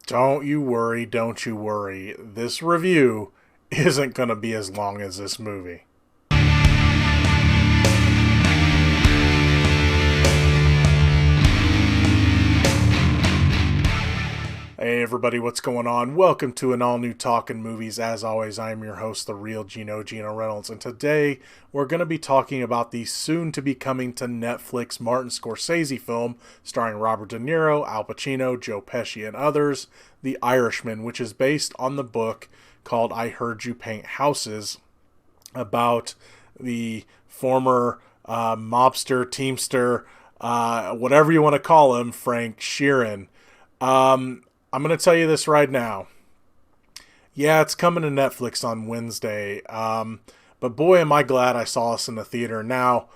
Don't you worry, don't you worry. This review isn't going to be as long as this movie. Hey everybody, what's going on? Welcome to an all-new Talkin Movies. As always, I am your host, the real Geno Reynolds, and today we're going to be talking about the soon-to-be-coming to Netflix Martin Scorsese film starring Robert De Niro, Al Pacino, Joe Pesci, and others, The Irishman, which is based on the book called I Heard You Paint Houses, about the former mobster, teamster, whatever you want to call him, Frank Sheeran. I'm going to tell you this right now. Yeah, it's coming to Netflix on Wednesday. But boy, am I glad I saw this in the theater. Now,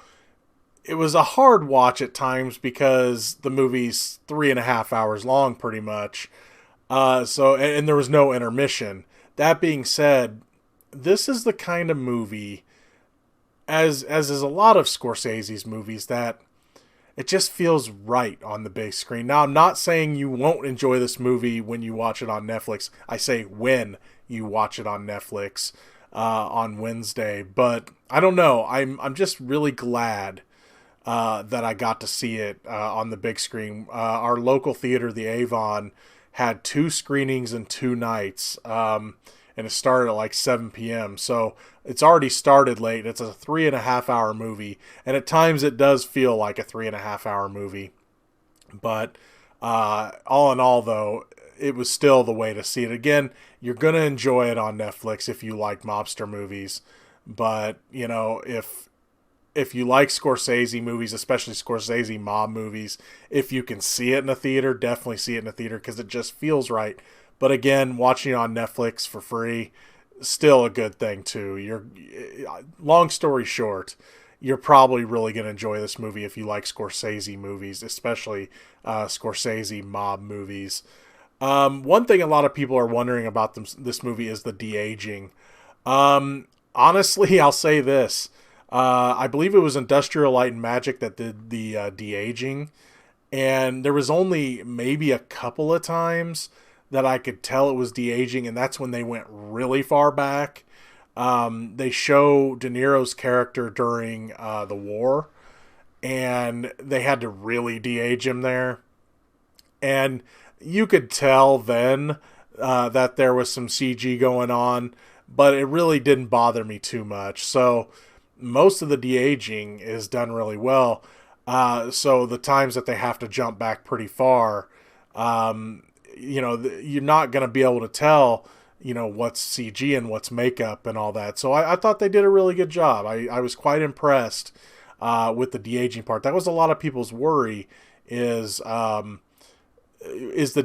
it was a hard watch at times because the movie's 3.5 hours long, pretty much. And there was no intermission. That being said, this is the kind of movie, as is a lot of Scorsese's movies, that it just feels right on the big screen. Now, I'm not saying you won't enjoy this movie when you watch it on Netflix. I say when you watch it on Netflix on Wednesday. But I don't know. I'm just really glad that I got to see it on the big screen. Our local theater, the Avon, had 2 screenings in 2 nights. And it started at like 7 p.m. So it's already started late. It's a 3.5 hour movie. And at times it does feel like a 3.5 hour movie. But all in all, though, it was still the way to see it. Again, you're going to enjoy it on Netflix if you like mobster movies. But, you know, if you like Scorsese movies, especially Scorsese mob movies, if you can see it in a theater, definitely see it in a theater because it just feels right. But again, watching it on Netflix for free, still a good thing too. Long story short, you're probably really going to enjoy this movie if you like Scorsese movies, especially Scorsese mob movies. One thing a lot of people are wondering about this movie is the de-aging. Honestly, I'll say this. I believe it was Industrial Light and Magic that did the de-aging. And there was only maybe a couple of times that I could tell it was de-aging, and that's when they went really far back. They show De Niro's character during the war, and they had to really de-age him there. And you could tell then that there was some CG going on, but it really didn't bother me too much. So most of the de-aging is done really well. So the times that they have to jump back pretty far, you're not going to be able to tell, what's CG and what's makeup and all that. So I thought they did a really good job. I was quite impressed with the de-aging part. That was a lot of people's worry is the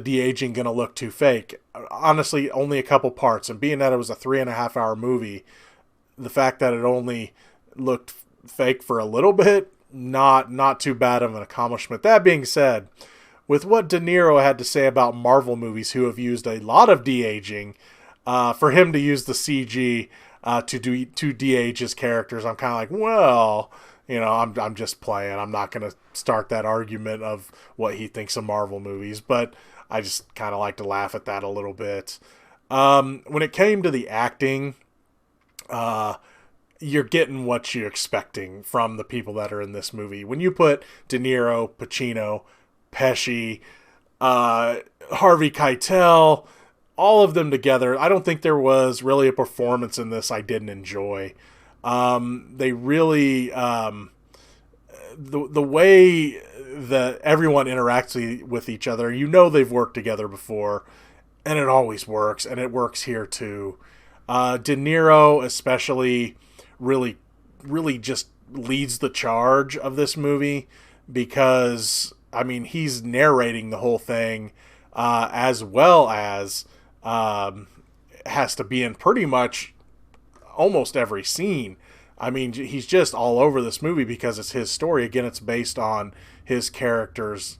de-aging going to look too fake? Honestly, only a couple parts. And being that it was a 3.5 hour movie, the fact that it only looked fake for a little bit, not too bad of an accomplishment. That being said, with what De Niro had to say about Marvel movies who have used a lot of de-aging, for him to use the CG to de-age his characters, I'm kind of like, well, I'm just playing. I'm not going to start that argument of what he thinks of Marvel movies, but I just kind of like to laugh at that a little bit. When it came to the acting, you're getting what you're expecting from the people that are in this movie. When you put De Niro, Pacino, Pesci, Harvey Keitel, all of them together, I don't think there was really a performance in this I didn't enjoy. They really, the way that everyone interacts with each other, they've worked together before, and it always works, and it works here too. De Niro especially really, really just leads the charge of this movie because he's narrating the whole thing, as well as has to be in pretty much almost every scene. He's just all over this movie because it's his story. Again, it's based on his character's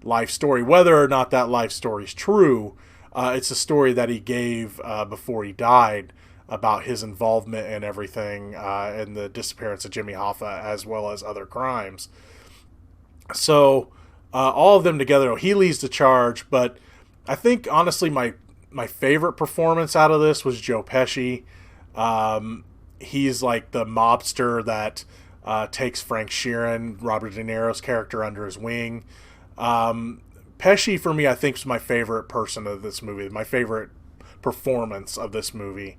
life story. Whether or not that life story is true, it's a story that he gave before he died about his involvement in everything, and the disappearance of Jimmy Hoffa, as well as other crimes. So all of them together, he leads the charge, but I think honestly my favorite performance out of this was Joe Pesci. He's like the mobster that takes Frank Sheeran, Robert De Niro's character, under his wing. Pesci, for me, I think is my favorite person of this movie, my favorite performance of this movie.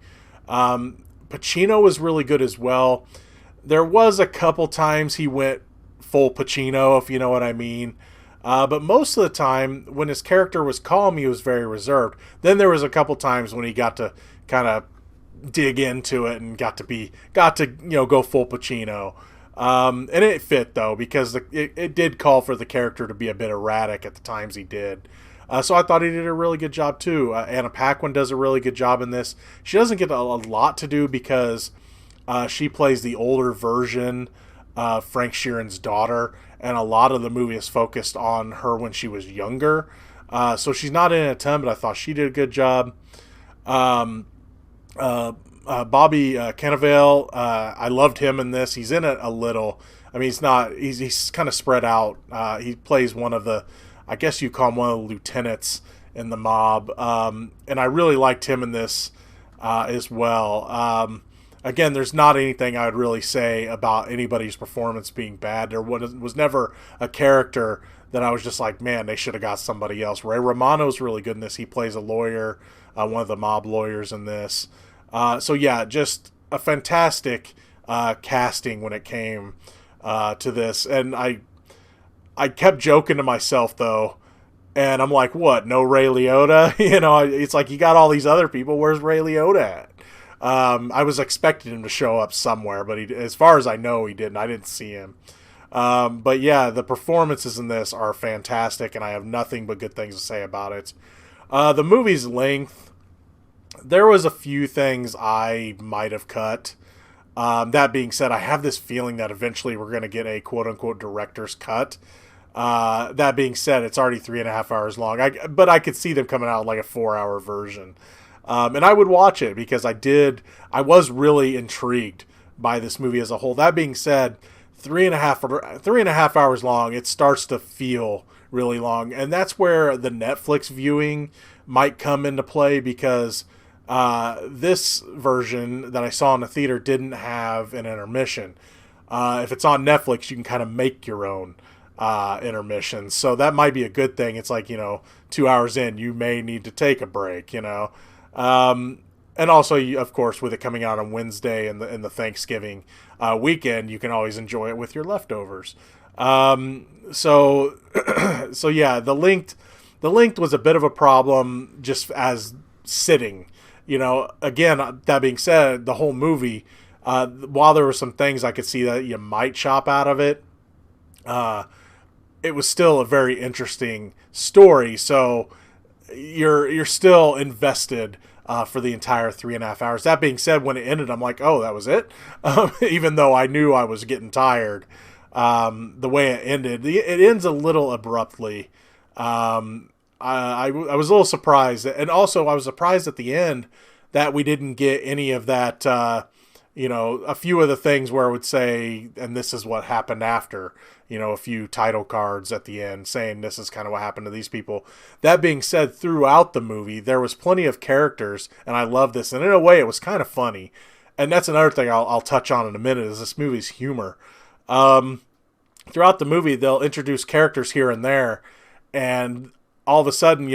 Pacino was really good as well. There was a couple times he went full Pacino, if you know what I mean. But most of the time, when his character was calm, he was very reserved. Then there was a couple times when he got to kind of dig into it and got to go full Pacino. And it fit though, because it did call for the character to be a bit erratic at the times he did. So I thought he did a really good job too. Anna Paquin does a really good job in this. She doesn't get a lot to do because she plays the older version of Frank Sheeran's daughter, and a lot of the movie is focused on her when she was younger. So she's not in it a ton, but I thought she did a good job. Bobby Cannavale, I loved him in this. He's in it a little. I mean, he's kind of spread out. He plays one of the, I guess you call him one of the lieutenants in the mob. And I really liked him in this as well. Again, there's not anything I would really say about anybody's performance being bad. There was never a character that I was just like, man, they should have got somebody else. Ray Romano's really good in this. He plays a lawyer, one of the mob lawyers in this. So yeah, just a fantastic casting when it came to this. And I kept joking to myself though, and I'm like, what? No Ray Liotta? It's like you got all these other people. Where's Ray Liotta at? I was expecting him to show up somewhere, but as far as I know, he didn't. I didn't see him. But yeah, the performances in this are fantastic, and I have nothing but good things to say about it. The movie's length, there was a few things I might have cut. That being said, I have this feeling that eventually we're going to get a quote-unquote director's cut. That being said, it's already 3.5 hours long. But I could see them coming out like a 4-hour version. And I would watch it because I was really intrigued by this movie as a whole. That being said, 3.5 hours long, it starts to feel really long. And that's where the Netflix viewing might come into play, because this version that I saw in the theater didn't have an intermission. If it's on Netflix, you can kind of make your own intermissions. So that might be a good thing. It's like, 2 hours in, you may need to take a break, and also, of course, with it coming out on Wednesday and the Thanksgiving weekend, you can always enjoy it with your leftovers. So yeah, the length was a bit of a problem just as sitting. Again, that being said, the whole movie, while there were some things I could see that you might chop out of it, it was still a very interesting story. So you're still invested for the entire 3.5 hours. That being said, when it ended, I'm like, oh, that was it? Even though I knew I was getting tired. The way it ended, it ends a little abruptly. I was a little surprised. And also, I was surprised at the end that we didn't get any of that, a few of the things where it would say, and this is what happened after, a few title cards at the end saying this is kind of what happened to these people. That being said, throughout the movie, there was plenty of characters, and I love this. And in a way, it was kind of funny. And that's another thing I'll touch on in a minute, is this movie's humor. Throughout the movie, they'll introduce characters here and there, and all of a sudden,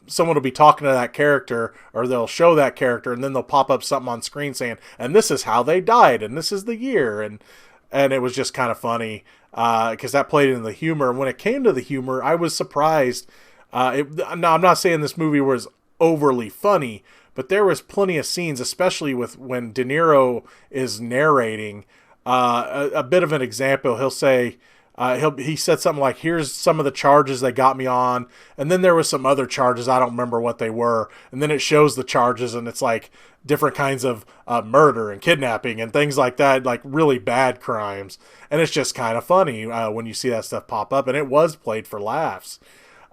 someone will be talking to that character, or they'll show that character, and then they'll pop up something on screen saying, and this is how they died, and this is the year. And it was just kind of funny, because that played into the humor. When it came to the humor, I was surprised. Now, I'm not saying this movie was overly funny, but there was plenty of scenes, especially with when De Niro is narrating. A bit of an example, he'll say, he said something like, here's some of the charges they got me on, and then there was some other charges, I don't remember what they were, and then it shows the charges, and it's like different kinds of murder and kidnapping and things like that, like really bad crimes. And it's just kind of funny when you see that stuff pop up, and it was played for laughs.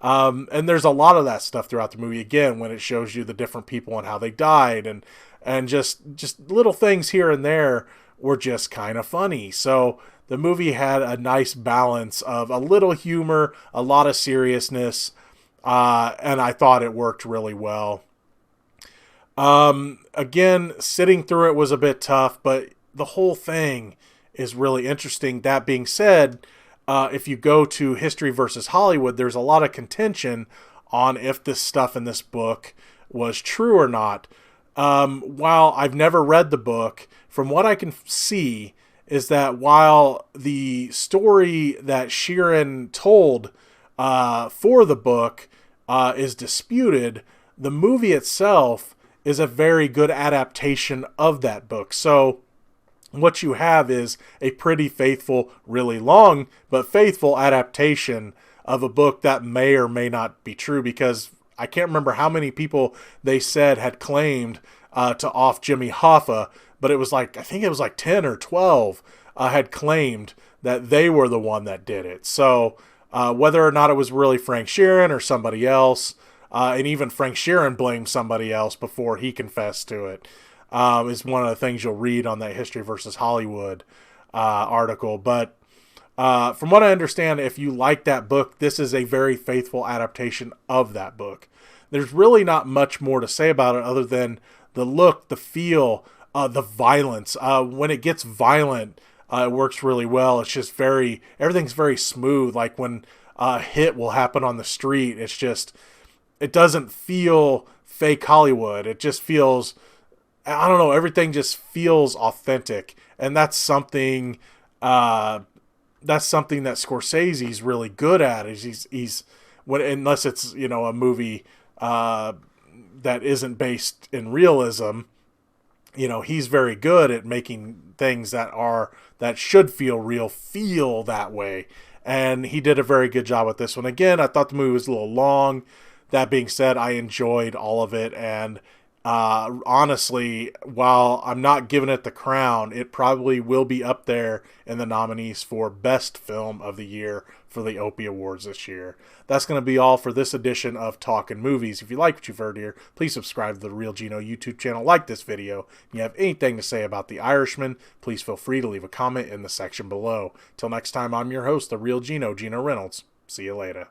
And there's a lot of that stuff throughout the movie, again, when it shows you the different people and how they died, and just little things here and there were just kind of funny. So the movie had a nice balance of a little humor, a lot of seriousness. and I thought it worked really well. Again, sitting through it was a bit tough, but the whole thing is really interesting. That being said, if you go to History versus Hollywood, there's a lot of contention on if this stuff in this book was true or not. While I've never read the book, from what I can see is that while the story that Sheeran told for the book is disputed, the movie itself is a very good adaptation of that book. So what you have is a pretty faithful, really long, but faithful adaptation of a book that may or may not be true, because I can't remember how many people they said had claimed to off Jimmy Hoffa, but it was like, I think it was like 10 or 12 had claimed that they were the one that did it. So whether or not it was really Frank Sheeran or somebody else, and even Frank Sheeran blamed somebody else before he confessed to it, is one of the things you'll read on that History versus Hollywood article. But from what I understand, if you like that book, this is a very faithful adaptation of that book. There's really not much more to say about it other than the look, the feel, the violence. When it gets violent, it works really well. It's just everything's very smooth. Like when a hit will happen on the street, it doesn't feel fake Hollywood. It just feels, I don't know, everything just feels authentic. And that's something that Scorsese's really good at. Unless it's, a movie that isn't based in realism, he's very good at making things that should feel real feel that way. And he did a very good job with this one. Again, I thought the movie was a little long. That being said, I enjoyed all of it, and honestly, while I'm not giving it the crown, it probably will be up there in the nominees for Best Film of the Year for the Opie Awards this year. That's going to be all for this edition of Talkin Movies. If you like what you've heard here, please subscribe to the Real Geno YouTube channel, like this video. If you have anything to say about The Irishman, please feel free to leave a comment in the section below. Till next time, I'm your host, the Real Geno, Geno Reynolds. See you later.